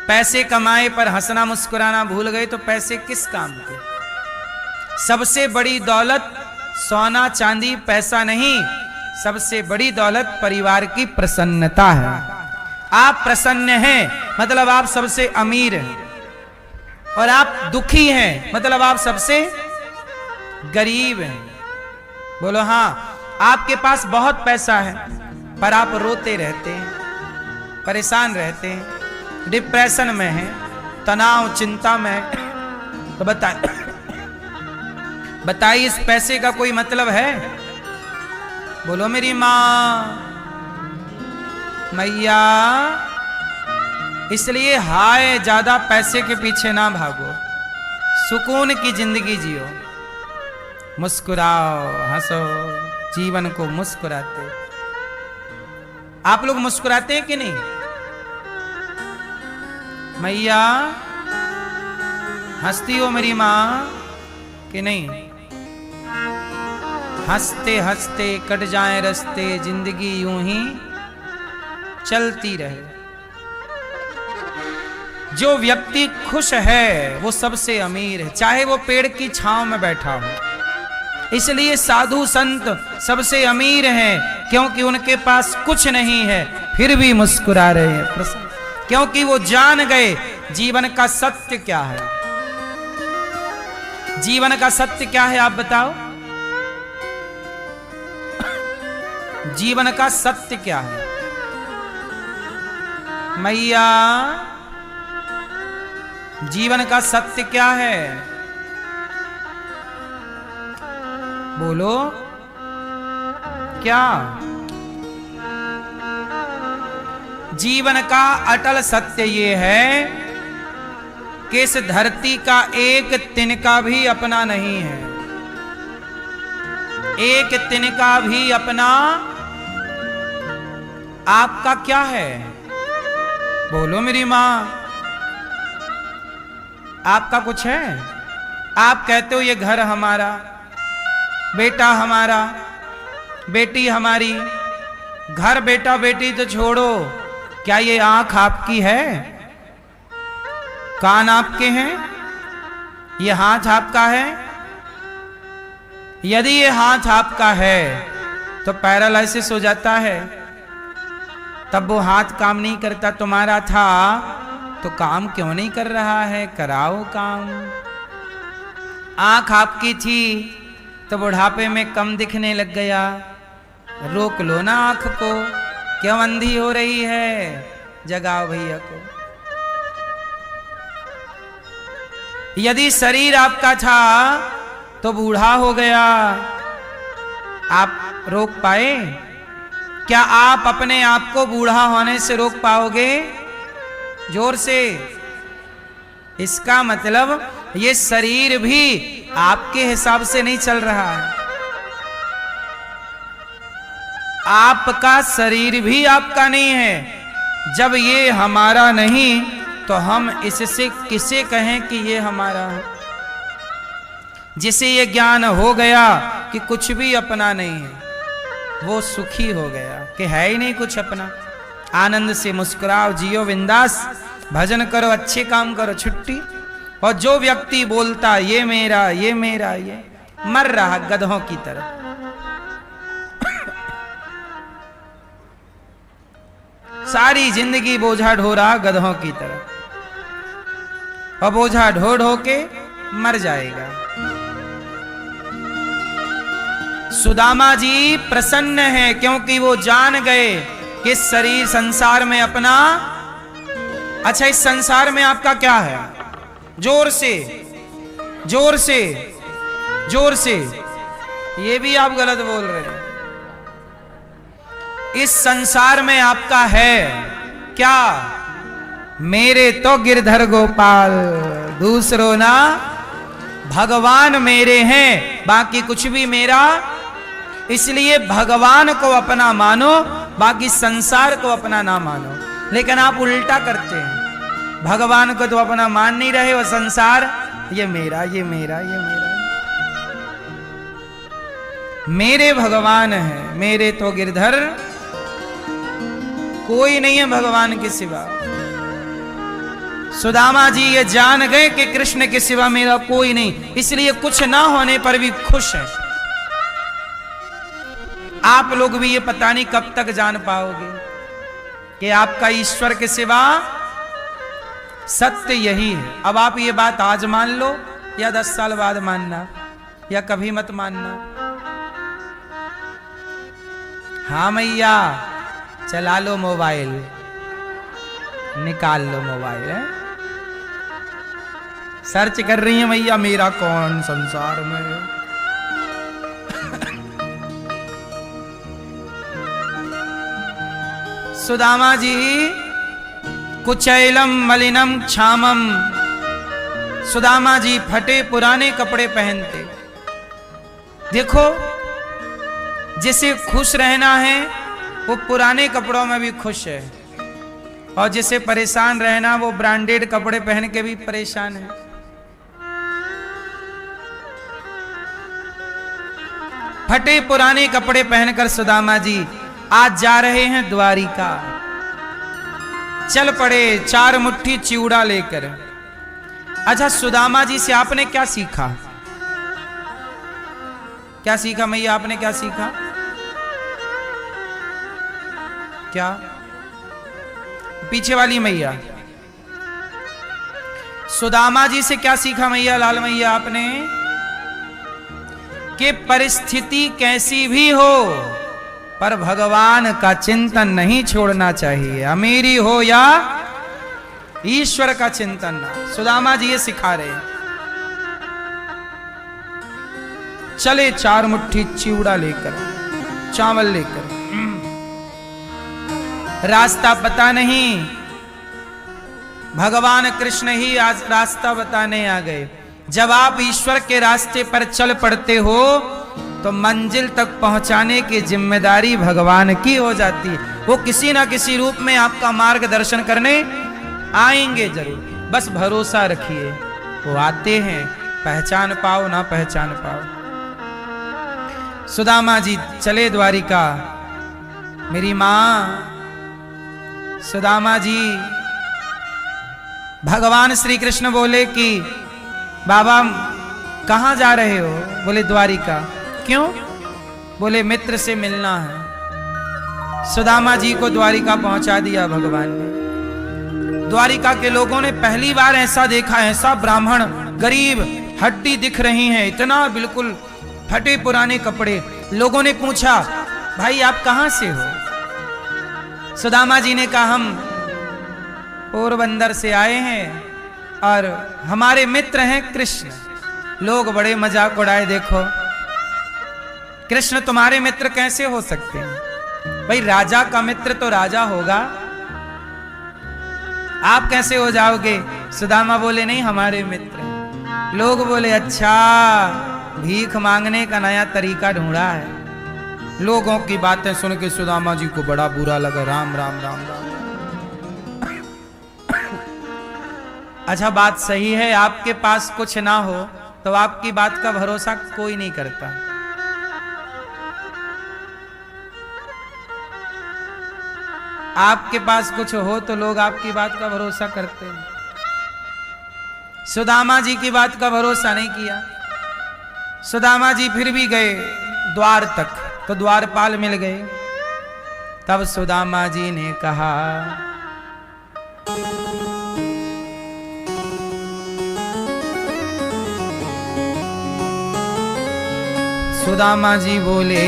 पैसे कमाए पर हंसना मुस्कुराना भूल गए तो पैसे किस काम के। सबसे बड़ी दौलत सोना चांदी पैसा नहीं, सबसे बड़ी दौलत परिवार की प्रसन्नता है। आप प्रसन्न हैं मतलब आप सबसे अमीर हैं, और आप दुखी हैं मतलब आप सबसे गरीब हैं। बोलो हाँ। आपके पास बहुत पैसा है पर आप रोते रहते हैं, परेशान रहते हैं, डिप्रेशन में हैं, तनाव चिंता में हैं, तो बताइए इस पैसे का कोई मतलब है? बोलो मेरी माँ मैया। इसलिए हाय ज्यादा पैसे के पीछे ना भागो, सुकून की जिंदगी जियो, मुस्कुराओ, हंसो, जीवन को मुस्कुराते। आप लोग मुस्कुराते हैं कि नहीं? मैया हंसती हो मेरी माँ कि नहीं? हंसते हंसते कट जाए रस्ते, जिंदगी यूं ही चलती रहे। जो व्यक्ति खुश है वो सबसे अमीर है, चाहे वो पेड़ की छांव में बैठा हो। इसलिए साधु संत सबसे अमीर हैं, क्योंकि उनके पास कुछ नहीं है फिर भी मुस्कुरा रहे हैं, क्योंकि वो जान गए जीवन का सत्य क्या है। जीवन का सत्य क्या है आप बताओ? जीवन का सत्य क्या है मैया? जीवन का सत्य क्या है? बोलो क्या? जीवन का अटल सत्य ये है कि इस धरती का एक तिनका भी अपना नहीं है, एक तिनका भी अपना आपका क्या है? बोलो मेरी माँ, आपका कुछ है? आप कहते हो ये घर हमारा, बेटा हमारा, बेटी हमारी। घर बेटा बेटी तो छोड़ो, क्या ये आंख आपकी है? कान आपके हैं? ये हाथ आपका है? यदि ये हाथ आपका है तो पैरालिसिस हो जाता है, तब वो हाथ काम नहीं करता। तुम्हारा था तो काम क्यों नहीं कर रहा है? कराओ काम। आंख आपकी थी तो बुढ़ापे में कम दिखने लग गया, रोक लो ना आंख को, क्यों अंधी हो रही है? जगाओ भैया को। यदि शरीर आपका था तो बूढ़ा हो गया, आप रोक पाए? क्या आप अपने आप को बूढ़ा होने से रोक पाओगे? जोर से। इसका मतलब ये शरीर भी आपके हिसाब से नहीं चल रहा है। आपका शरीर भी आपका नहीं है। जब ये हमारा नहीं तो हम इससे किसे कहें कि ये हमारा है? जिसे ये ज्ञान हो गया कि कुछ भी अपना नहीं है, वो सुखी हो गया कि है ही नहीं कुछ अपना। आनंद से मुस्कुराओ, जियो बिंदास, भजन करो, अच्छे काम करो, छुट्टी। और जो व्यक्ति बोलता ये मेरा ये मेरा, ये मर रहा गधों की तरह। सारी जिंदगी बोझा ढो रहा गधों की तरह, और बोझा ढो ढो के मर जाएगा। सुदामा जी प्रसन्न हैं क्योंकि वो जान गए कि शरीर संसार में अपना। अच्छा, इस संसार में आपका क्या है? जोर से जोर से जोर से। ये भी आप गलत बोल रहे हैं। इस संसार में आपका है क्या? मेरे तो गिरधर गोपाल, दूसरों ना भगवान मेरे हैं, बाकी कुछ भी मेरा। इसलिए भगवान को अपना मानो, बाकी संसार को अपना ना मानो। लेकिन आप उल्टा करते हैं, भगवान को तो अपना मान नहीं रहे और संसार ये मेरा ये मेरा ये मेरा। मेरे भगवान है, मेरे तो गिरधर, कोई नहीं है भगवान के सिवा। सुदामा जी ये जान गए कि कृष्ण के सिवा मेरा कोई नहीं, इसलिए कुछ ना होने पर भी खुश है। आप लोग भी ये पता नहीं कब तक जान पाओगे कि आपका ईश्वर के सिवा सत्य यही है। अब आप ये बात आज मान लो या 10 साल बाद मानना या कभी मत मानना। हाँ मैया, चला लो मोबाइल, निकाल लो मोबाइल है? सर्च कर रही है मैया मेरा कौन संसार में। सुदामा जी कुचैलम मलिनम क्षामम, सुदामा जी फटे पुराने कपड़े पहनते। देखो, जिसे खुश रहना है वो पुराने कपड़ों में भी खुश है, और जिसे परेशान रहना वो ब्रांडेड कपड़े पहन के भी परेशान है। फटे पुराने कपड़े पहनकर सुदामा जी आज जा रहे हैं द्वारिका। चल पड़े 4 मुट्ठी चिवड़ा लेकर। अच्छा, सुदामा जी से आपने क्या सीखा? क्या सीखा मैया, आपने क्या सीखा? क्या? पीछे वाली मैया, सुदामा जी से क्या सीखा मैया, लाल मैया आपने? कि परिस्थिति कैसी भी हो पर भगवान का चिंतन नहीं छोड़ना चाहिए, अमीरी हो या ईश्वर का चिंतन ना। सुदामा जी ये सिखा रहे हैं। चले 4 मुट्ठी चिवड़ा लेकर, चावल लेकर। रास्ता पता नहीं, भगवान कृष्ण ही आज रास्ता बताने आ गए। जब आप ईश्वर के रास्ते पर चल पड़ते हो तो मंजिल तक पहुंचाने की जिम्मेदारी भगवान की हो जाती है। वो किसी ना किसी रूप में आपका मार्गदर्शन करने आएंगे जरूर, बस भरोसा रखिए, वो आते हैं, पहचान पाओ ना पहचान पाओ। सुदामा जी चले द्वारिका। मेरी मां सुदामा जी, भगवान श्री कृष्ण बोले कि बाबा कहां जा रहे हो? बोले द्वारिका। क्यों? बोले मित्र से मिलना है। सुदामा जी को द्वारिका पहुंचा दिया भगवान ने। द्वारिका के लोगों ने पहली बार ऐसा देखा, ऐसा ब्राह्मण, गरीब, हड्डी दिख रही है, इतना बिल्कुल फटे पुराने कपड़े। लोगों ने पूछा, भाई आप कहां से हो? सुदामा जी ने कहा, हम पोरबंदर से आए हैं और हमारे मित्र हैं कृष्ण। लोग बड़े मजाक उड़ाए, देखो कृष्ण तुम्हारे मित्र कैसे हो सकते हैं? भाई राजा का मित्र तो राजा होगा, आप कैसे हो जाओगे? सुदामा बोले नहीं, हमारे मित्र। लोग बोले अच्छा, भीख मांगने का नया तरीका ढूंढा है। लोगों की बातें सुन के सुदामा जी को बड़ा बुरा लगा। राम राम राम राम। अच्छा, बात सही है, आपके पास कुछ ना हो तो आपकी बात का भरोसा कोई नहीं करता। आपके पास कुछ हो तो लोग आपकी बात का भरोसा करते हैं। सुदामा जी की बात का भरोसा नहीं किया। सुदामा जी फिर भी गए द्वार तक, तो द्वारपाल मिल गए। तब सुदामा जी ने कहा, सुदामा जी बोले,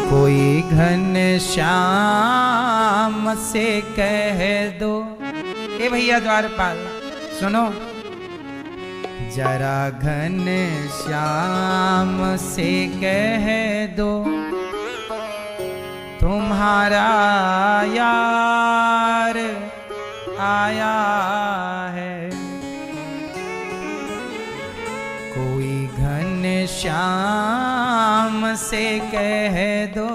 कोई घन श्याम से कह दो। ए भैया द्वारपाल सुनो, जरा घन श्याम से कह दो, तुम्हारा यार आया है। कोई घन श्याम से कह दो,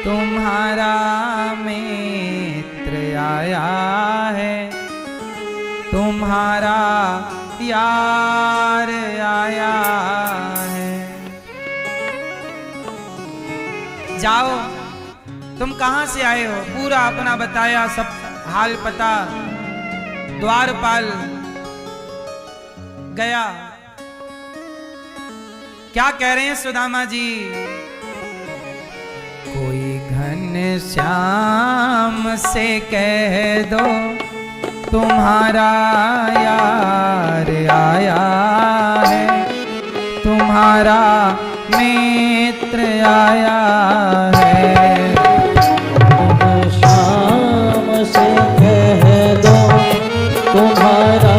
तुम्हारा मित्र आया है, तुम्हारा यार आया है। जाओ, तुम कहां से आए हो? पूरा अपना बताया, सब हाल पता। द्वारपाल गया। क्या कह रहे हैं सुदामा जी? कोई घनश्याम से कह दो तुम्हारा यार आया है, तुम्हारा मित्र आया है। घनश्याम से कह दो तुम्हारा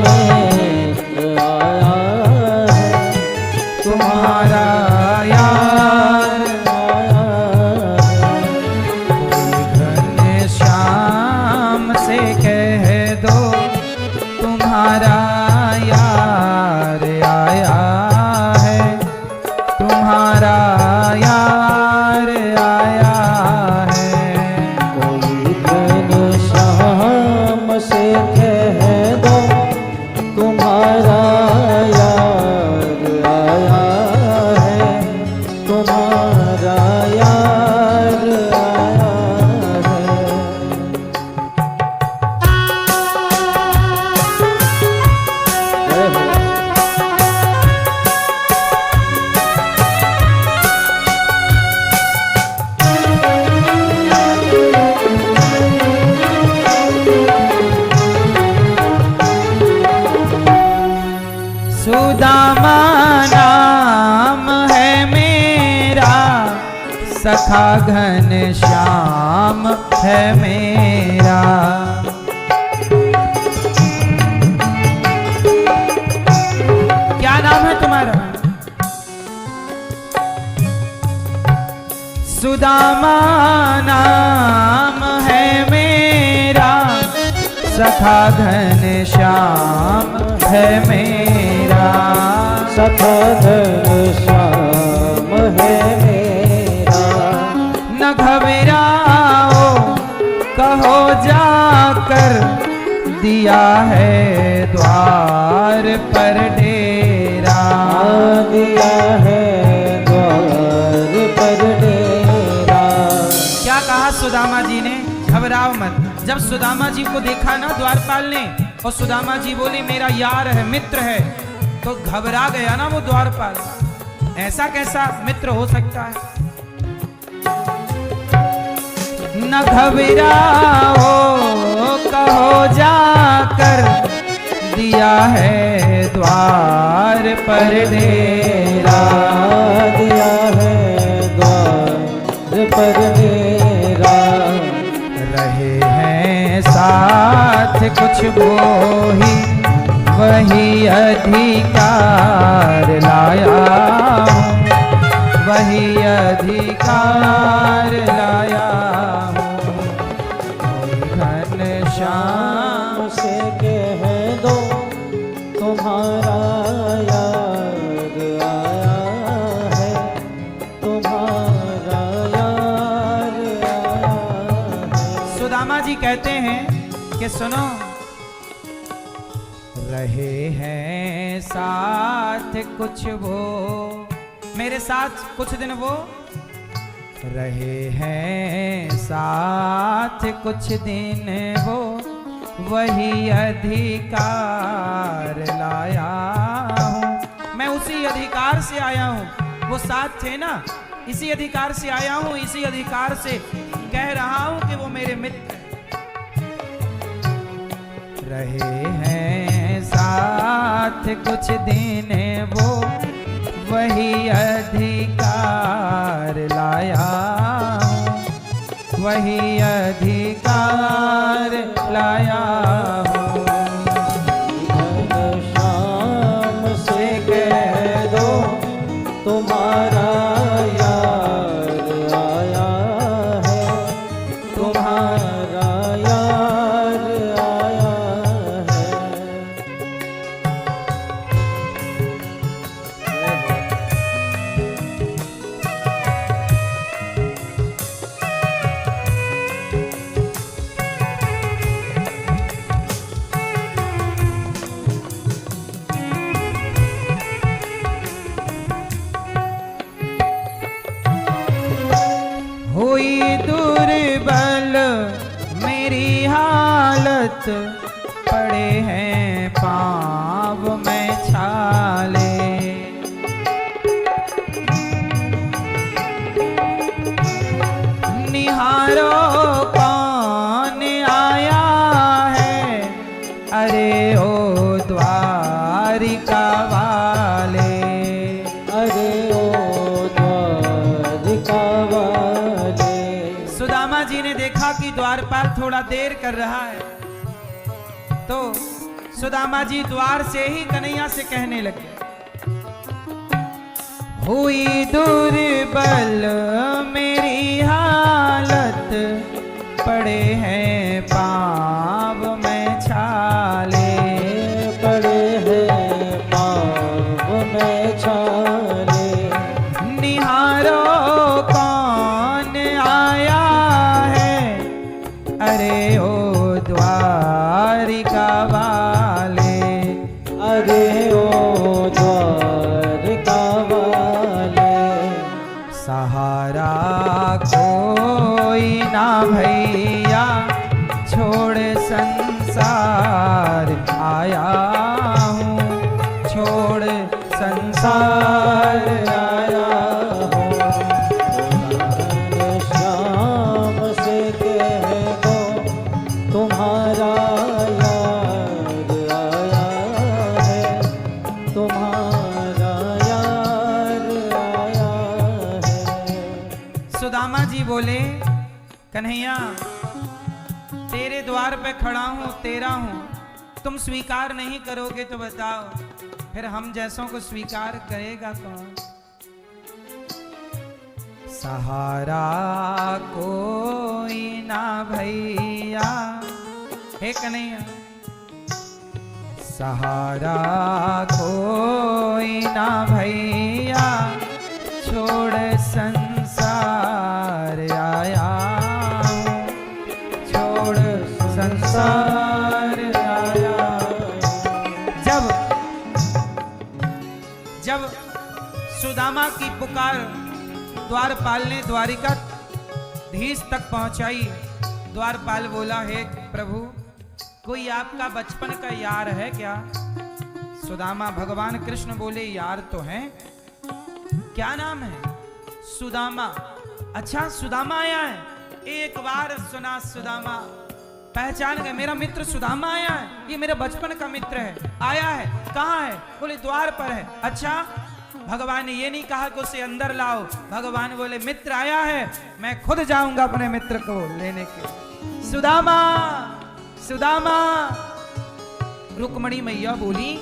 मित्र आया है, तुम्हारा यार आया है। घनश्याम से कह दो तुम्हारा यार आया है, तुम्हारा यार आया है। कोई घनश्याम से कह दो तुम्हारा यार आया है, तुम्हारा यार आया है। जय हो। सुदामा नाम है मेरा, सखा घनश्याम है मेरा। क्या नाम है तुम्हारा? सुदामा नाम है मेरा, सखा घनश्याम है मेरा। सखा घनश्याम है मेरा। न घबराओ कहो जाकर, दिया है द्वार पर डेरा। दिया है द्वार पर डेरा। क्या कहा सुदामा जी ने? घबराओ मत। जब सुदामा जी को देखा ना द्वारपाल ने, और सुदामा जी बोले मेरा यार है, मित्र है, तो घबरा गया ना वो द्वारपाल। ऐसा कैसा मित्र हो सकता है? न घबराओ कहो जाकर, दिया है द्वार पर डेरा। दिया है द्वार पर डेरा। रहे हैं साथ कुछ वो ही, वही अधिकार लाया हूँ, वही अधिकार लाया हूँ। घनश्याम से कह दो तुम्हारा यार आया है, तुम्हारा यार आया है। सुदामा जी कहते हैं कि सुनो, रहे हैं साथ कुछ वो, मेरे साथ कुछ दिन वो रहे हैं, साथ कुछ दिन वो, वही अधिकार लाया हूँ। मैं उसी अधिकार से आया हूँ, वो साथ थे ना, इसी अधिकार से आया हूँ, इसी अधिकार से कह रहा हूँ कि वो मेरे मित्र रहे हैं साथ कुछ दिन वो, वही अधिकार लाया हूँ, वही अधिकार लाया हूँ। घनश्याम से कह दो तुम्हारा यार आया है, तुम्हारा यार आया है। हुई दुर्बल मेरी हालत, पड़े हैं पाँव में छाले। निहारो कौन आया है, अरे ओ द्वारिका वाले, अरे ओ द्वारिका वाले। सुदामा जी ने देखा कि द्वारपाल थोड़ा देर कर रहा है, तो सुदामा जी द्वार से ही कन्हैया से कहने लगे, हुई दुर्बल मेरी हालत, पड़े हैं पाँव में छाले, पड़े हैं पाँव में छाले। निहारो कौन आया है, अरे ओ द्वारिका वाले, अरे ओ द्वारिका वाले। सहारा कोई ना भैया, छोड़ संसार आया हूँ, छोड़ संसार आया हूँ। श्याम से कह दो तुम्हारा यार आया है, तुम्हारा यार आया है। सुदामा जी बोले, कन्हैया तेरे द्वार पे खड़ा हूँ, तेरा हूँ, तुम स्वीकार नहीं करोगे तो बताओ फिर हम जैसों को स्वीकार करेगा कौन। सहारा कोई ना भैया, हे कन्हैया, सहारा कोई ना भैया, छोड़ संसार आया हूँ, छोड़ संसार आया। जब सुदामा की पुकार द्वारपाल ने द्वारिका धीश तक पहुंचाई, द्वारपाल बोला, हे प्रभु कोई आपका बचपन का यार है क्या? सुदामा भगवान कृष्ण बोले, यार तो है। क्या नाम है? सुदामा। अच्छा सुदामा आया है, एक बार सुना सुदामा, पहचान गए, मेरा मित्र सुदामा आया है, ये मेरे बचपन का मित्र है, आया है, कहाँ है? बोले द्वार पर है। अच्छा, भगवान ने ये नहीं कहा कि उसे अंदर लाओ, भगवान बोले मित्र आया है, मैं खुद जाऊंगा अपने मित्र को लेने के। सुदामा, सुदामा। रुक्मणी मैया बोली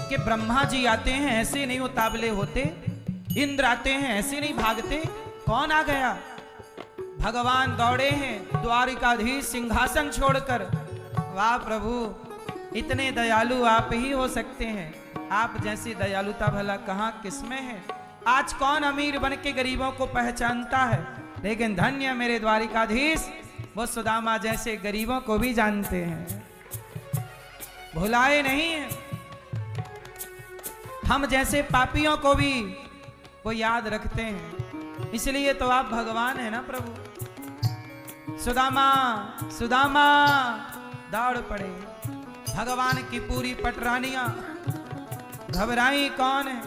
कि ब्रह्मा जी आते हैं ऐसे नहीं उतावले होते, इंद्र आते हैं ऐसे नहीं भागते, कौन आ गया? भगवान दौड़े हैं द्वारिकाधीश सिंहासन छोड़कर। वाह प्रभु, इतने दयालु आप ही हो सकते हैं, आप जैसी दयालुता भला कहाँ किसमें है। आज कौन अमीर बन के गरीबों को पहचानता है, लेकिन धन्य मेरे द्वारिकाधीश, वो सुदामा जैसे गरीबों को भी जानते हैं, भुलाए नहीं है। हम जैसे पापियों को भी वो याद रखते हैं, इसलिए तो आप भगवान है ना प्रभु। सुदामा, सुदामा दौड़ पड़े। भगवान की पूरी पटरानियां घबराई, कौन है?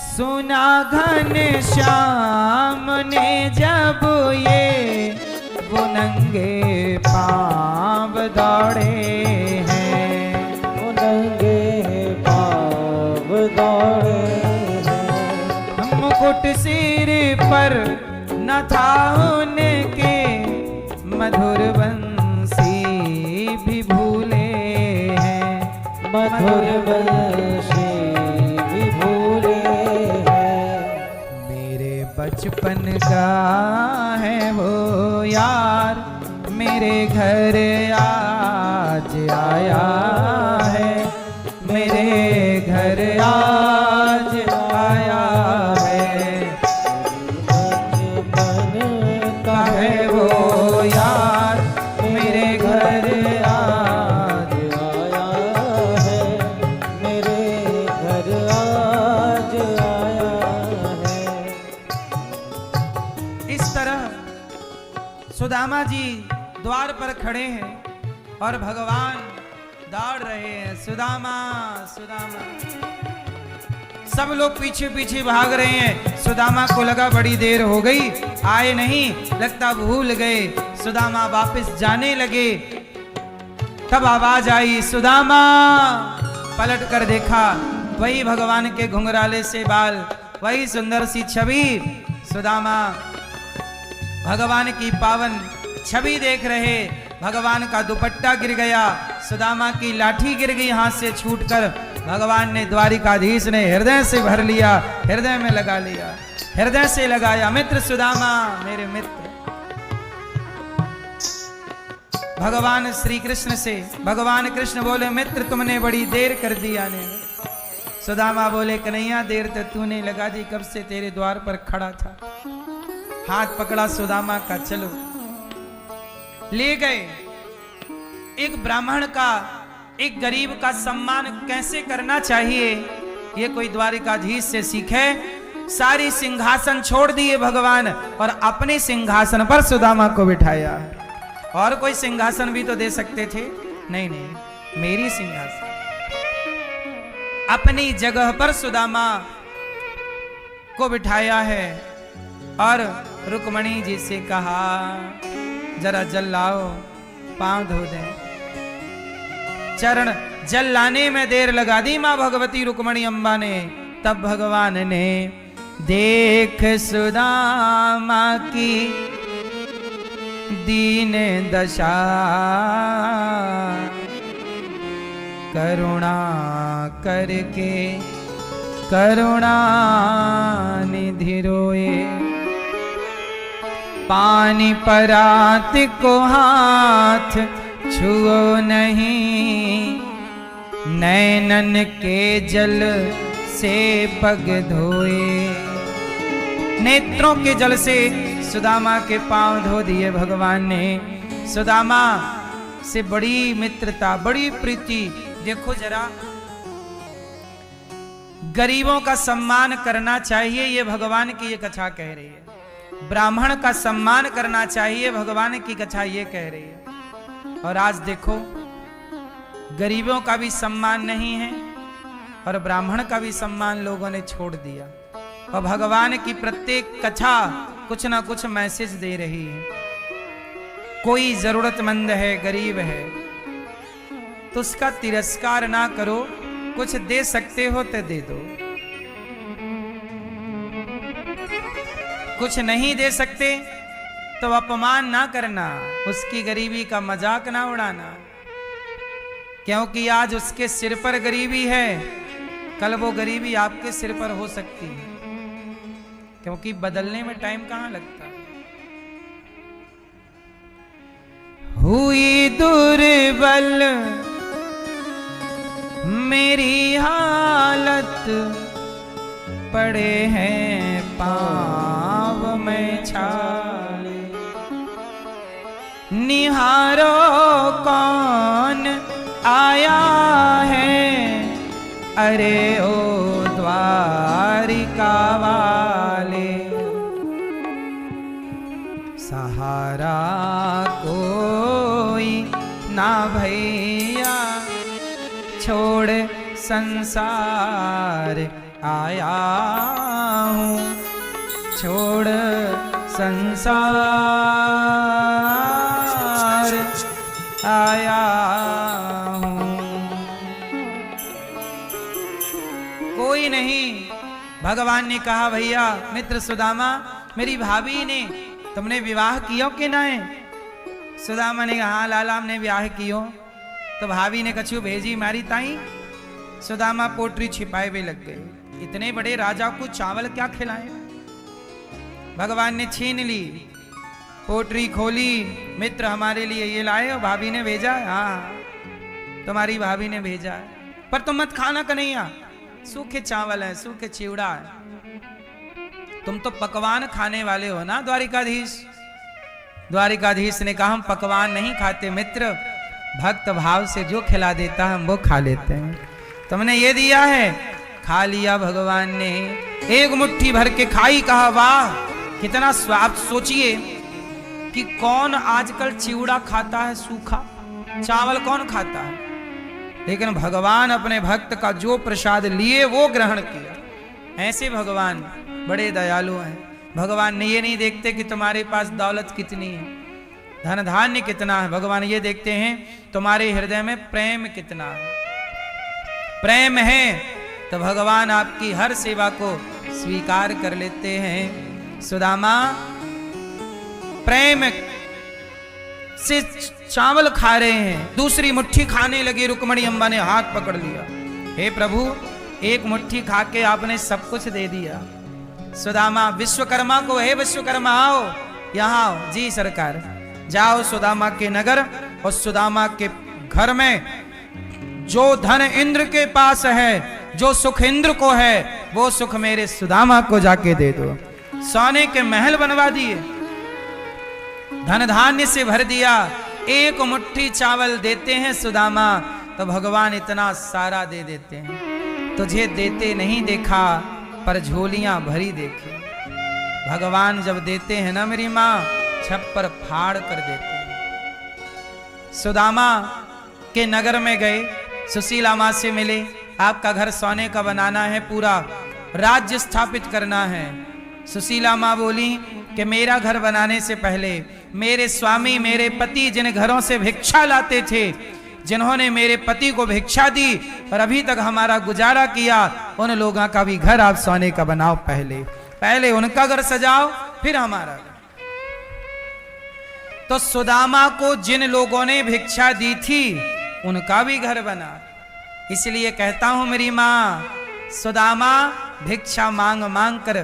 सुना घन श्याम ने जब ये वो नंगे पांव दौड़े हैं, वो नंगे पांव दौड़े हैं। मुकुट सिर पर न था उनके, मधुर बंसी भी भूले हैं, मधुर बंसी भी भूले हैं। मेरे बचपन का है वो यार, मेरे घर आज आया है, मेरे घर आज आया है। बचपन का है वो यार, मेरे घर आज आया है, मेरे घर आज आया है। इस तरह सुदामा जी द्वार पर खड़े हैं और भगवान दौड़ रहे हैं, सुदामा सुदामा। सब लोग पीछे पीछे भाग रहे हैं। सुदामा को लगा बड़ी देर हो गई, आए नहीं, लगता भूल गए। सुदामा वापस जाने लगे, तब आवाज आई, सुदामा। पलट कर देखा, वही भगवान के घुंघराले से बाल, वही सुंदर सी छवि। सुदामा भगवान की पावन छवि देख रहे। भगवान का दुपट्टा गिर गया, सुदामा की लाठी गिर गई हाथ से छूटकर। भगवान ने, द्वारिकाधीश ने हृदय से भर लिया, हृदय में लगा लिया, हृदय से लगाया, मित्र सुदामा, मेरे मित्र। भगवान श्री कृष्ण से भगवान कृष्ण बोले, मित्र तुमने बड़ी देर कर दी आने में। सुदामा बोले, कन्हैया देर तो तूने लगा दी, कब से तेरे द्वार पर खड़ा था। हाथ पकड़ा सुदामा का, चलो ले गए। एक ब्राह्मण का, एक गरीब का सम्मान कैसे करना चाहिए, ये कोई द्वारिकाधीश से सीखे। सारी सिंहासन छोड़ दिए भगवान और अपने सिंहासन पर सुदामा को बिठाया। और कोई सिंहासन भी तो दे सकते थे, नहीं नहीं, मेरी सिंहासन। अपनी जगह पर सुदामा को बिठाया है और रुक्मणी जी से कहा, जरा जल लाओ, पांव धो दें। चरण जल लाने में देर लगा दी मां भगवती रुक्मणी अम्बा ने। तब भगवान ने, देख सुदामा की दीन दशा, करुणा करके करुणा निधि रोए। पानी परात को हाथ छुओ नहीं, नैनन के जल से पग धोए। नेत्रों के जल से सुदामा के पांव धो दिए भगवान ने। सुदामा से बड़ी मित्रता, बड़ी प्रीति। देखो जरा, गरीबों का सम्मान करना चाहिए, ये भगवान की ये कथा कह रही है। ब्राह्मण का सम्मान करना चाहिए, भगवान की कथा ये कह रही है। और आज देखो, गरीबों का भी सम्मान नहीं है और ब्राह्मण का भी सम्मान लोगों ने छोड़ दिया। और भगवान की प्रत्येक कथा कुछ ना कुछ मैसेज दे रही है। कोई जरूरतमंद है, गरीब है, तो उसका तिरस्कार ना करो। कुछ दे सकते हो तो दे दो, कुछ नहीं दे सकते तो अपमान ना करना, उसकी गरीबी का मजाक ना उड़ाना। क्योंकि आज उसके सिर पर गरीबी है, कल वो गरीबी आपके सिर पर हो सकती है। क्योंकि बदलने में टाइम कहां लगता है। हुई दुर्बल मेरी हालत, पड़े हैं पाँव में छाले। निहारो कौन आया है, अरे ओ द्वारिका वाले। सहारा कोई ना भैया, छोड़ संसार आया हूँ, छोड़ संसार आया हूँ। कोई नहीं। भगवान ने कहा, भैया मित्र सुदामा, मेरी भाभी ने तुमने विवाह कियो कि ना है? सुदामा ने कहा, हाँ लाला हमने विवाह कियो। तो भाभी ने कछु भेजी मारी ताई। सुदामा पोटरी छिपाए हुए लग गए। इतने बड़े राजा को चावल क्या खिलाए। भगवान ने छीन ली, पोटरी खोली, मित्र हमारे लिए ये लाए और भाभी ने भेजा। हाँ तुम्हारी भाभी ने भेजा है, पर तुम मत खाना कन्हैया, सूखे चावल है, सूखे चिवड़ा है। तुम तो पकवान खाने वाले हो ना द्वारिकाधीश। द्वारिकाधीश ने कहा, हम पकवान नहीं खाते मित्र, भक्त भाव से जो खिला देता है हम वो खा लेते हैं। तुमने ये दिया है, खा लिया। भगवान ने एक मुट्ठी भर के खाई, कहा वाह कितना स्वाद। सोचिए कि कौन आजकल चिवड़ा खाता है सूखा, चावल कौन खाता है, लेकिन भगवान अपने भक्त का जो प्रसाद लिए वो ग्रहण किया। ऐसे भगवान बड़े दयालु हैं। भगवान ये नहीं देखते कि तुम्हारे पास दौलत कितनी है, धन धान्य कितना है, भगवान ये देखते हैं तुम्हारे हृदय में प्रेम कितना है। प्रेम है तो भगवान आपकी हर सेवा को स्वीकार कर लेते हैं। सुदामा प्रेम से चावल खा रहे हैं, दूसरी मुट्ठी खाने लगे, रुक्मणी अम्बा ने हाथ पकड़ लिया। हे प्रभु, एक मुट्ठी खा के आपने सब कुछ दे दिया। सुदामा विश्वकर्मा को, हे विश्वकर्मा आओ, यहाँ आओ। जी सरकार। जाओ सुदामा के नगर और सुदामा के घर में जो धन इंद्र के पास है, जो सुख इंद्र को है, वो सुख मेरे सुदामा को जाके दे दो। सोने के महल बनवा दिए, धन धान्य से भर दिया। एक मुट्ठी चावल देते हैं सुदामा तो भगवान इतना सारा दे देते हैं। तुझे देते नहीं देखा पर झोलियां भरी देखे। भगवान जब देते हैं ना मेरी माँ, छप्पर फाड़ कर देते हैं। सुदामा के नगर में गए, सुशीला माँ से मिले। आपका घर सोने का बनाना है, पूरा राज्य स्थापित करना है। सुशीला माँ बोली कि मेरा घर बनाने से पहले मेरे स्वामी, मेरे पति जिन घरों से भिक्षा लाते थे, जिन्होंने मेरे पति को भिक्षा दी और अभी तक हमारा गुजारा किया, उन लोगों का भी घर आप सोने का बनाओ। पहले उनका घर सजाओ, फिर हमारा घर। तो सुदामा को जिन लोगों ने भिक्षा दी थी उनका भी घर बना। इसलिए कहता हूं मेरी मां, सुदामा भिक्षा मांग मांग कर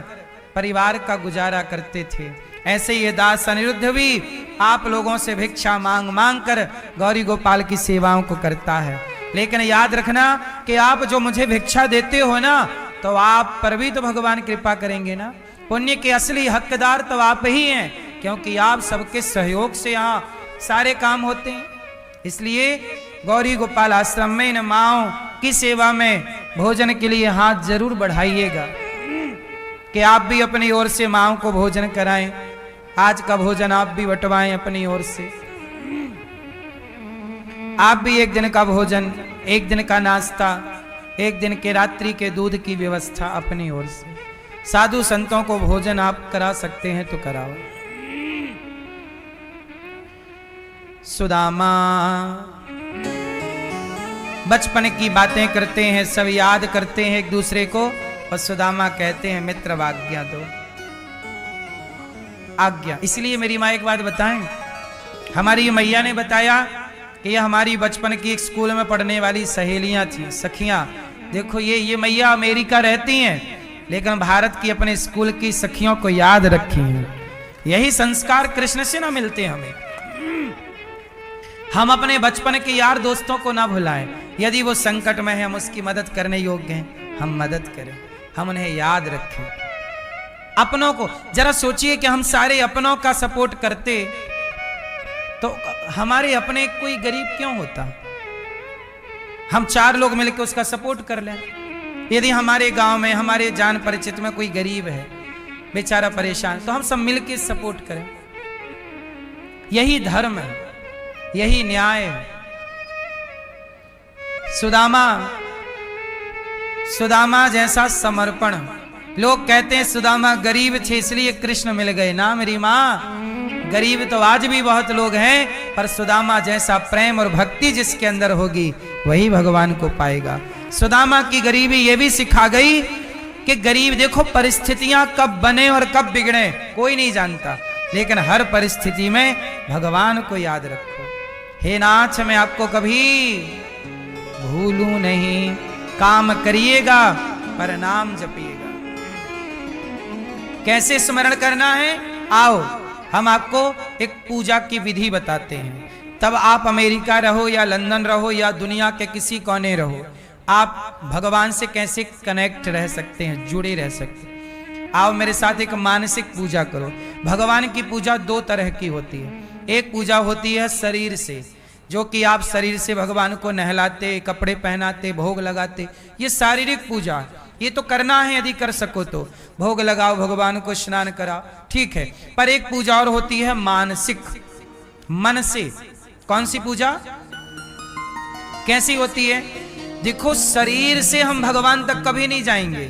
परिवार का गुजारा करते थे। ऐसे ये दास अनिरुद्ध भी आप लोगों से भिक्षा मांग मांग कर गौरी गोपाल की सेवाओं को करता है। लेकिन याद रखना कि आप जो मुझे भिक्षा देते हो ना, तो आप पर भी तो भगवान कृपा करेंगे ना। पुण्य के असली हकदार तो आप ही हैं, क्योंकि आप सबके सहयोग से यहाँ सारे काम होते हैं। इसलिए गौरी गोपाल आश्रम में इन माओ की सेवा में भोजन के लिए हाथ जरूर बढ़ाइएगा कि आप भी अपनी ओर से माओ को भोजन कराएं। आज का भोजन आप भी बंटवाएं अपनी ओर से। आप भी एक दिन का भोजन, एक दिन का नाश्ता, एक दिन के रात्रि के दूध की व्यवस्था अपनी ओर से। साधु संतों को भोजन आप करा सकते हैं तो कराओ। सुदामा बचपन की बातें करते हैं, सब याद करते हैं एक दूसरे को, और सुदामा कहते हैं मित्र आज्ञा दो। आज्ञा। इसलिए मेरी माँ एक बात बताएं, हमारी मैया ने बताया कि यह हमारी बचपन की एक स्कूल में पढ़ने वाली सहेलियां थी, सखियां। देखो ये मैया अमेरिका रहती हैं, लेकिन भारत की अपने स्कूल की सखियों को याद रखी हैं। यही संस्कार कृष्ण से ना मिलते हमें। हम अपने बचपन के यार दोस्तों को ना भुलाएं। यदि वो संकट में है, हम उसकी मदद करने योग्य हैं, हम मदद करें, हम उन्हें याद रखें। अपनों को जरा सोचिए कि हम सारे अपनों का सपोर्ट करते तो हमारे अपने कोई गरीब क्यों होता। हम 4 लोग मिलकर उसका सपोर्ट कर लें। यदि हमारे गांव में, हमारे जान परिचित में कोई गरीब है, बेचारा परेशान, तो हम सब मिलकर सपोर्ट करें। यही धर्म है, यही न्याय है। सुदामा जैसा समर्पण। लोग कहते हैं सुदामा गरीब थे इसलिए कृष्ण मिल गए ना मेरी माँ। गरीब तो आज भी बहुत लोग हैं, पर सुदामा जैसा प्रेम और भक्ति जिसके अंदर होगी वही भगवान को पाएगा। सुदामा की गरीबी ये भी सिखा गई कि गरीब, देखो परिस्थितियां कब बने और कब बिगड़े कोई नहीं जानता, लेकिन हर परिस्थिति में भगवान को याद रखो। हे नाथ, मैं आपको कभी भूलूं नहीं। काम करिएगा पर नाम जपिएगा। कैसे स्मरण करना है, आओ हम आपको एक पूजा की विधि बताते हैं। तब आप अमेरिका रहो या लंदन रहो या दुनिया के किसी कोने रहो, आप भगवान से कैसे कनेक्ट रह सकते हैं, जुड़े रह सकते हैं। आओ मेरे साथ एक मानसिक पूजा करो। भगवान की पूजा 2 तरह की होती है। एक पूजा होती है शरीर से, जो कि आप शरीर से भगवान को नहलाते, कपड़े पहनाते, भोग लगाते, ये शारीरिक पूजा। ये तो करना है, यदि कर सको तो भोग लगाओ, भगवान को स्नान कराओ, ठीक है। पर एक पूजा और होती है मानसिक, मन से। कौन सी पूजा, कैसी होती है? देखो, शरीर से हम भगवान तक कभी नहीं जाएंगे,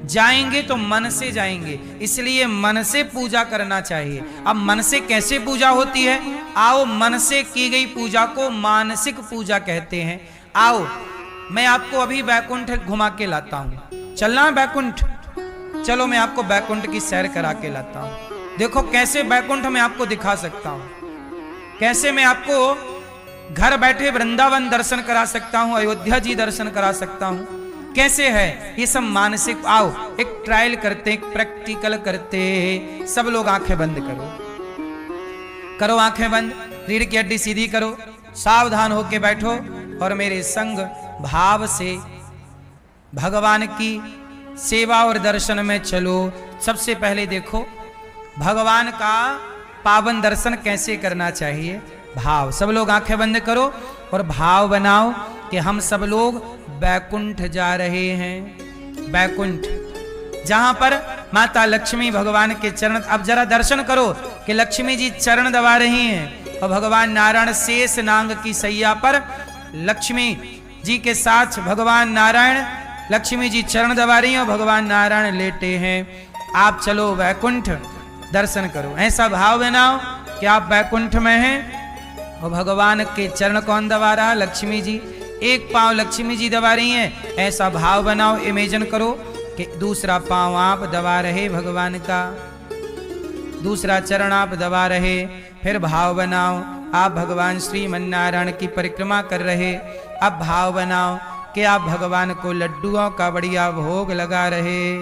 जाएंगे तो मन से जाएंगे, इसलिए मन से पूजा करना चाहिए। अब मन से कैसे पूजा होती है? आओ, मन से की गई पूजा को मानसिक पूजा कहते हैं। आओ, मैं आपको अभी बैकुंठ घुमा के लाता हूं। चलना है बैकुंठ? चलो, मैं आपको बैकुंठ की सैर करा के लाता हूं। देखो कैसे बैकुंठ मैं आपको दिखा सकता हूं, कैसे मैं आपको घर बैठे वृंदावन दर्शन करा सकता हूं, अयोध्या जी दर्शन करा सकता हूं। कैसे है ये सब मानसिक। आओ, एक ट्रायल करते, एक प्रैक्टिकल करते। सब लोग आंखें बंद करो, करो आंखें बंद, रीढ़ की हड्डी सीधी करो, सावधान होके बैठो और मेरे संग भाव से भगवान की सेवा और दर्शन में चलो। सबसे पहले देखो भगवान का पावन दर्शन कैसे करना चाहिए। भाव, सब लोग आंखें बंद करो और भाव बनाओ कि हम सब लोग बैकुंठ जा रहे हैं। बैकुंठ, जहां पर माता लक्ष्मी भगवान के चरण, अब जरा दर्शन करो कि लक्ष्मी जी चरण दबा रही हैं और भगवान नारायण शेष नांग की सैया पर लक्ष्मी जी के साथ भगवान नारायण, लक्ष्मी जी चरण दबा रही हैं और भगवान नारायण लेटे हैं। आप चलो बैकुंठ दर्शन करो। ऐसा भाव बनाओ कि आप बैकुंठ में हैं और भगवान के चरण कौन दबा रहा? लक्ष्मी जी। एक पांव लक्ष्मी जी दबा रही हैं, ऐसा भाव बनाओ, इमेजिन करो कि दूसरा पांव आप दबा रहे भगवान का, दूसरा चरण आप दबा रहे। फिर भाव बनाओ आप भगवान श्रीमन्नारायण की परिक्रमा कर रहे। अब भाव बनाओ कि आप भगवान को लड्डुओं का बढ़िया भोग लगा रहे,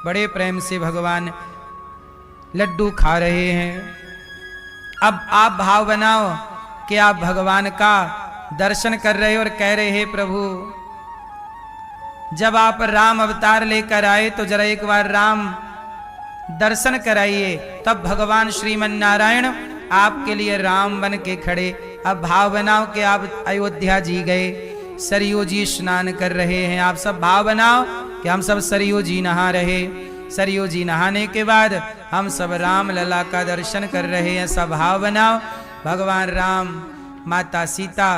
बड़े प्रेम से भगवान लड्डू खा रहे हैं। अब आप भाव बनाओ कि आप भगवान का दर्शन कर रहे और कह रहे, हे प्रभु, जब आप राम अवतार लेकर आए तो जरा एक बार राम दर्शन कराइए। तब भगवान श्रीमन्नारायण आपके लिए राम बन के खड़े। अब भाव बनाओ कि आप अयोध्या जी गए, सरयू जी स्नान कर रहे हैं। आप सब भाव बनाओ कि हम सब सरयू जी नहा रहे, सरयू जी नहाने के बाद हम सब राम लला का दर्शन कर रहे हैं। सब भाव बनाओ, भगवान राम, माता सीता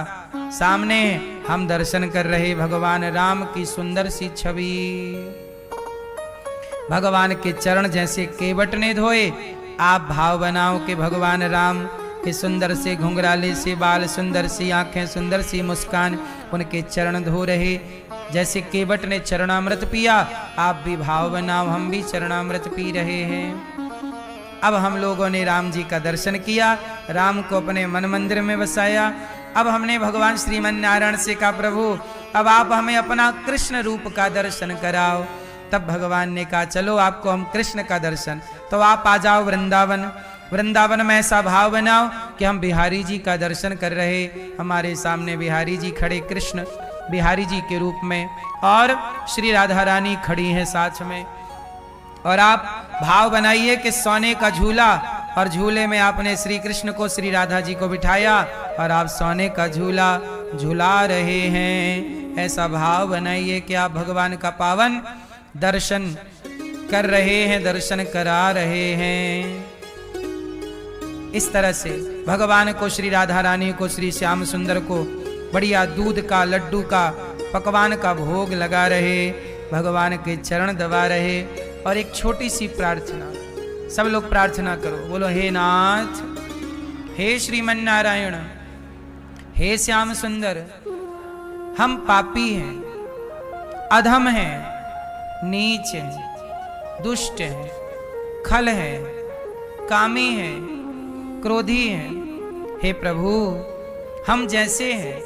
सामने, हम दर्शन कर रहे भगवान राम की सुंदर सी छवि। भगवान के चरण जैसे केवट ने धोए, आप भाव बनाओ कि भगवान राम के सुंदर से घुंघराले से बाल, सुंदर सी आंखें, सुंदर सी मुस्कान, उनके चरण धो रहे। जैसे केवट ने चरणामृत पिया, आप भी भाव बनाओ हम भी चरणामृत पी रहे हैं। अब हम लोगों ने राम जी का दर्शन किया, राम को अपने मन मंदिर में बसाया। अब हमने भगवान श्रीमन्नारायण से कहा, प्रभु अब आप हमें अपना कृष्ण रूप का दर्शन कराओ। तब भगवान ने कहा, चलो आपको हम कृष्ण का दर्शन, तो आप आ जाओ वृंदावन। वृंदावन में ऐसा भाव बनाओ कि हम बिहारी जी का दर्शन कर रहे, हमारे सामने बिहारी जी खड़े, कृष्ण बिहारी जी के रूप में, और श्री राधा रानी खड़ी हैं साथ में। और आप भाव बनाइए कि सोने का झूला, और झूले में आपने श्री कृष्ण को, श्री राधा जी को बिठाया और आप सोने का झूला झूला रहे हैं। ऐसा भाव बनाइए कि आप भगवान का पावन दर्शन कर रहे हैं, दर्शन करा रहे हैं। इस तरह से भगवान को, श्री राधा रानी को, श्री श्याम सुंदर को बढ़िया दूध का, लड्डू का, पकवान का भोग लगा रहे, भगवान के चरण दबा रहे। और एक छोटी सी प्रार्थना, सब लोग प्रार्थना करो, बोलो, हे नाथ, हे श्रीमन्नारायण, हे श्याम सुंदर, हम पापी हैं, अधम हैं, नीच हैं, दुष्ट हैं, खल हैं, कामी हैं, क्रोधी हैं। हे प्रभु, हम जैसे हैं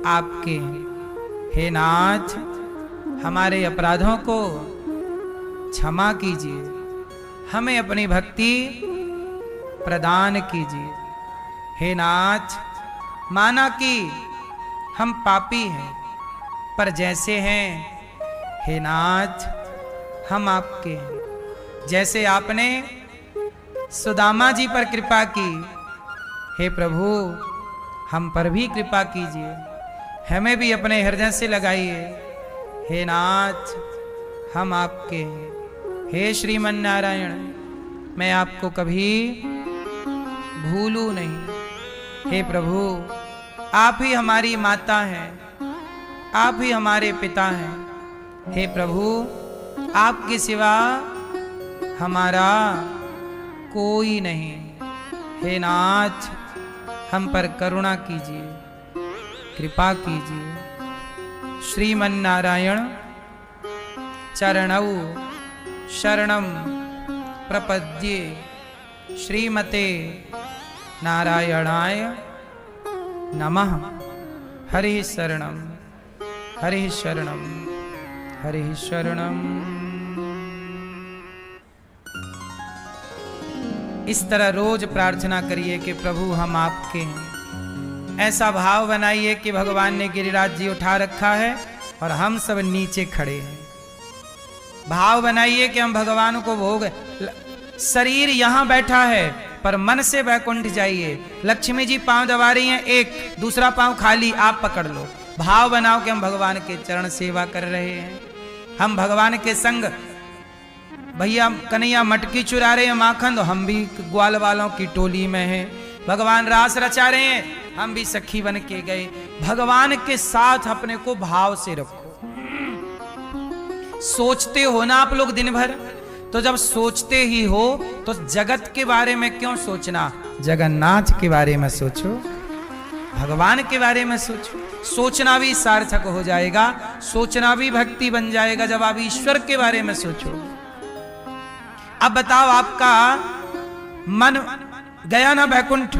आपके हैं। हे नाथ, हमारे अपराधों को क्षमा कीजिए, हमें अपनी भक्ति प्रदान कीजिए। हे नाथ, माना कि हम पापी हैं, पर जैसे हैं, हे नाथ, हम आपके हैं। जैसे आपने सुदामा जी पर कृपा की, हे प्रभु, हम पर भी कृपा कीजिए, हमें भी अपने हृदय से लगाइए। हे नाथ, हम आपके हैं। हे श्रीमन नारायण, मैं आपको कभी भूलूं नहीं। हे प्रभु, आप ही हमारी माता हैं, आप ही हमारे पिता हैं। हे प्रभु, आपके सिवा हमारा कोई नहीं। हे नाथ, हम पर करुणा कीजिए, कृपा कीजिए। श्रीमन नारायण चरणौ शरणम प्रपद्ये, श्रीमते नारायणाय नमः। हरि शरणम, हरि शरणम, हरि शरणम। इस तरह रोज प्रार्थना करिए कि प्रभु हम आपके हैं। ऐसा भाव बनाइए कि भगवान ने गिरिराज जी उठा रखा है और हम सब नीचे खड़े हैं। भाव बनाइए कि हम भगवान को भोग, शरीर यहां बैठा है पर मन से वैकुंठ जाइए। लक्ष्मी जी पांव दबा रही हैं, एक दूसरा पांव खाली, आप पकड़ लो। भाव बनाओ कि हम भगवान के चरण सेवा कर रहे हैं। हम भगवान के संग, भैया कन्हैया मटकी चुरा रहे हैं माखन, तो हम भी ग्वाल वालों की टोली में हैं। भगवान रास रचा रहे हैं, हम भी सखी बन के गए। भगवान के साथ अपने को भाव से रखो। सोचते हो ना आप लोग दिन भर, तो जब सोचते ही हो तो जगत के बारे में क्यों सोचना, जगन्नाथ के बारे में सोचो, भगवान के बारे में सोचो। सोचना भी सार्थक हो जाएगा, सोचना भी भक्ति बन जाएगा जब आप ईश्वर के बारे में सोचो। अब बताओ, आपका मन गया ना वैकुंठ,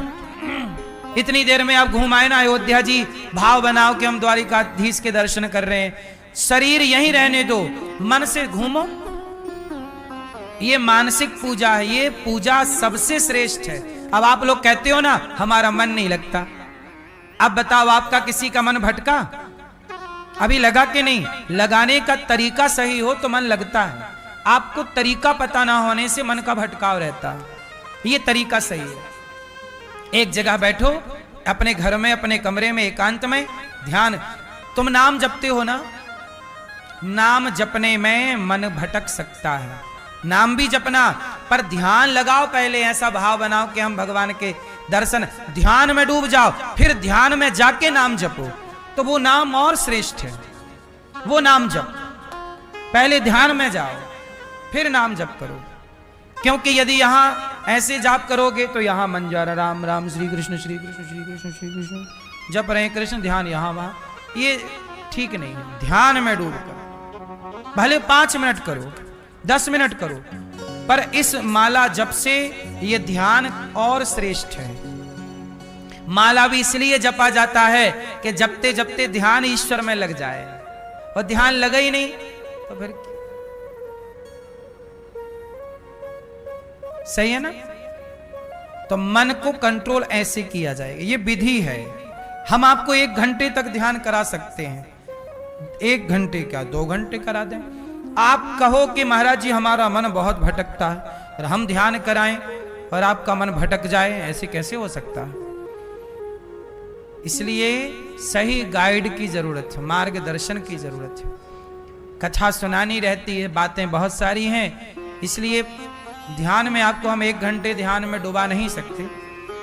इतनी देर में आप घूम आए ना अयोध्या जी। भाव बनाओ कि हम द्वारिकाधीश के दर्शन कर रहे हैं। शरीर यहीं रहने दो, मन से घूमो। ये मानसिक पूजा है, ये पूजा सबसे श्रेष्ठ है। अब आप लोग कहते हो ना हमारा मन नहीं लगता, अब बताओ आपका किसी का मन भटका? अभी लगा कि नहीं? लगाने का तरीका सही हो तो मन लगता है। आपको तरीका पता ना होने से मन का भटकाव रहता है। ये तरीका सही है। एक जगह बैठो, अपने घर में, अपने कमरे में, एकांत में ध्यान। तुम नाम जपते हो ना, नाम जपने में मन भटक सकता है। नाम भी जपना, पर ध्यान लगाओ पहले। ऐसा भाव बनाओ कि हम भगवान के दर्शन, ध्यान में डूब जाओ, फिर ध्यान में जाके नाम जपो, तो वो नाम और श्रेष्ठ है। वो नाम जप, पहले ध्यान में जाओ फिर नाम जप करो। क्योंकि यदि यहां ऐसे जाप करोगे तो यहां मन जा रहा, राम राम श्री कृष्ण श्री कृष्ण श्री कृष्ण श्री कृष्ण जप रहे कृष्ण, ध्यान यहां वहां, ये ठीक नहीं है। ध्यान में डूब कर भले 5 मिनट करो, 10 मिनट करो, पर इस माला जप से ये ध्यान और श्रेष्ठ है। माला भी इसलिए जपा जाता है कि जपते जपते ध्यान ईश्वर में लग जाए, और ध्यान लगा ही नहीं तो फिर सही है ना? तो मन को कंट्रोल ऐसे किया जाएगा, ये विधि है। हम आपको 1 घंटे तक ध्यान करा सकते हैं, 1 घंटे क्या 2 घंटे करा दें। आप कहो कि महाराज जी हमारा मन बहुत भटकता है, और हम ध्यान कराएं और आपका मन भटक जाए, ऐसे कैसे हो सकता है? इसलिए सही गाइड की जरूरत है, मार्गदर्शन की जरूरत है। कथा सुनानी रहती है, बातें बहुत सारी हैं, इसलिए ध्यान में आपको हम 1 घंटे ध्यान में डुबा नहीं सकते,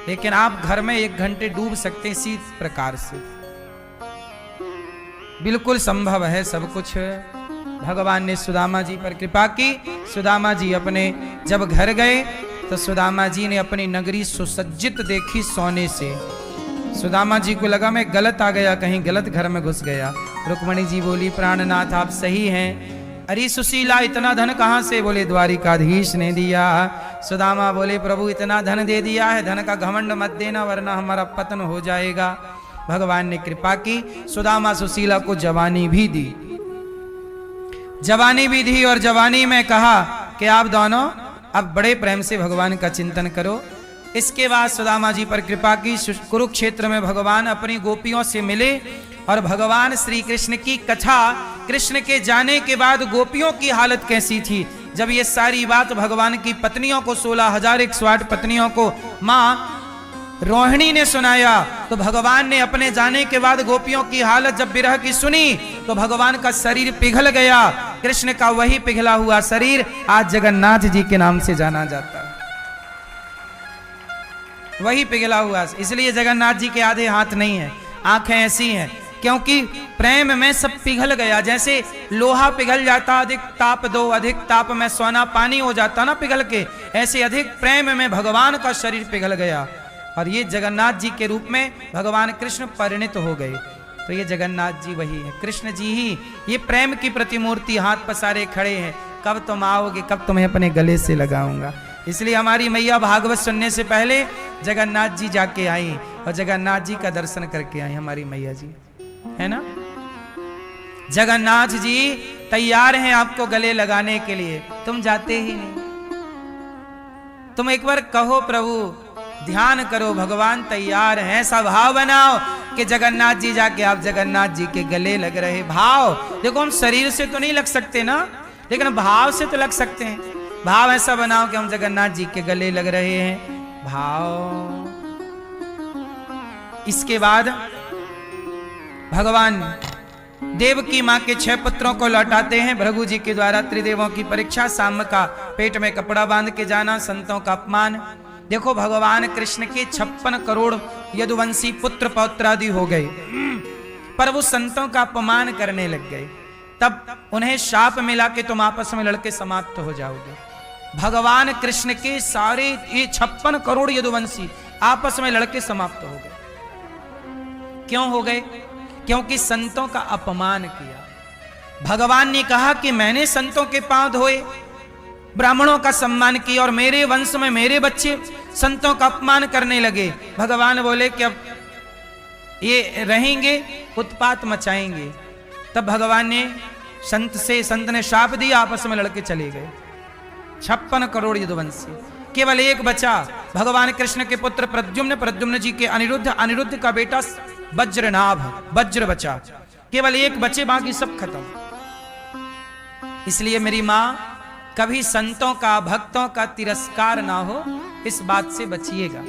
लेकिन आप घर में 1 घंटे डूब सकते हैं। इसी प्रकार से बिल्कुल संभव है सब कुछ। भगवान ने सुदामा जी पर कृपा की। सुदामा जी अपने जब घर गए तो सुदामा जी ने अपनी नगरी सुसज्जित देखी सोने से। सुदामा जी को लगा मैं गलत आ गया, कहीं गलत घर में घुस गया। रुक्मणी जी बोली प्राणनाथ आप सही हैं। अरे सुशीला इतना धन कहाँ से? बोले द्वारिकाधीश ने दिया। सुदामा बोले प्रभु इतना धन दे दिया है, धन का घमंड मत देना वरना हमारा पतन हो जाएगा। भगवान ने कृपा की, सुदामा सुशीला को जवानी भी दी। जवानी भी दी और जवानी में कहा कि आप दोनों अब बड़े प्रेम से भगवान का चिंतन करो। इसके बाद सुदामा जी पर कृपा की। कुरुक्षेत्र में भगवान अपनी गोपियों से मिले और भगवान श्री कृष्ण की कथा, कृष्ण के जाने के बाद गोपियों की हालत कैसी थी। जब ये सारी बात भगवान की पत्नियों को 16,108 पत्नियों को माँ रोहिणी ने सुनाया, तो भगवान ने अपने जाने के बाद गोपियों की हालत जब विरह की सुनी तो भगवान का शरीर पिघल गया। कृष्ण का वही पिघला हुआ शरीर आज जगन्नाथ जी के नाम से जाना जाता है। वही पिघला हुआ, इसलिए जगन्नाथ जी के आधे हाथ नहीं है, आंखें ऐसी हैं, क्योंकि प्रेम में सब पिघल गया। जैसे लोहा पिघल जाता, अधिक ताप दो, अधिक ताप में सोना पानी हो जाता ना पिघल के, ऐसे अधिक प्रेम में भगवान का शरीर पिघल गया और ये जगन्नाथ जी के रूप में भगवान कृष्ण परिणित हो गए। तो ये जगन्नाथ जी वही है, कृष्ण जी ही ये प्रेम की प्रतिमूर्ति, हाथ पसारे खड़े हैं, कब तुम आओगे, कब तुम्हें अपने गले से लगाऊंगा। इसलिए हमारी मैया भागवत सुनने से पहले जगन्नाथ जी जाके आई और जगन्नाथ जी का दर्शन करके आई हमारी मैया जी, है ना। जगन्नाथ जी तैयार हैं आपको गले लगाने के लिए, तुम जाते ही नहीं। तुम एक बार कहो प्रभु, ध्यान करो, भगवान तैयार हैं, ऐसा भाव बनाओ कि जगन्नाथ जी जाके आप जगन्नाथ जी के गले लग रहे। भाव देखो, हम शरीर से तो नहीं लग सकते ना, लेकिन भाव से तो लग सकते हैं। भाव ऐसा बनाओ कि हम जगन्नाथ जी के गले लग रहे हैं, भाव। इसके बाद भगवान देवकी मां के 6 पुत्रों को लौटाते हैं भृगु जी के द्वारा। त्रिदेवों की परीक्षा, शाम का पेट में कपड़ा बांध के जाना, संतों का अपमान। देखो भगवान कृष्ण के 56 करोड़ यदुवंशी पुत्र पौत्रादि हो गए, पर वो संतों का अपमान करने लग गए। तब उन्हें शाप मिला कि तुम आपस में लड़के समाप्त हो जाओगे। भगवान कृष्ण के सारे ये 56 करोड़ यदुवंशी आपस में लड़के समाप्त हो गए। क्यों हो गए? क्योंकि संतों का अपमान किया। भगवान ने कहा कि मैंने संतों के पांव धोए, ब्राह्मणों का सम्मान किया और मेरे वंश में मेरे बच्चे संतों का अपमान करने लगे। भगवान बोले कि अब ये रहेंगे, उत्पात मचाएंगे। तब भगवान ने संत ने शाप दिया, आपस में लड़के चले गए। 56 करोड़ यदुवंशी, केवल एक बचा, भगवान कृष्ण के पुत्र प्रद्युम्न, प्रद्युम्न जी के अनिरुद्ध, अनिरुद्ध का बेटा वज्रनाभ, वज्र बचा। केवल एक बचे, बाकी सब खत्म। इसलिए मेरी मां, कभी संतों का, भक्तों का तिरस्कार ना हो, इस बात से बचिएगा।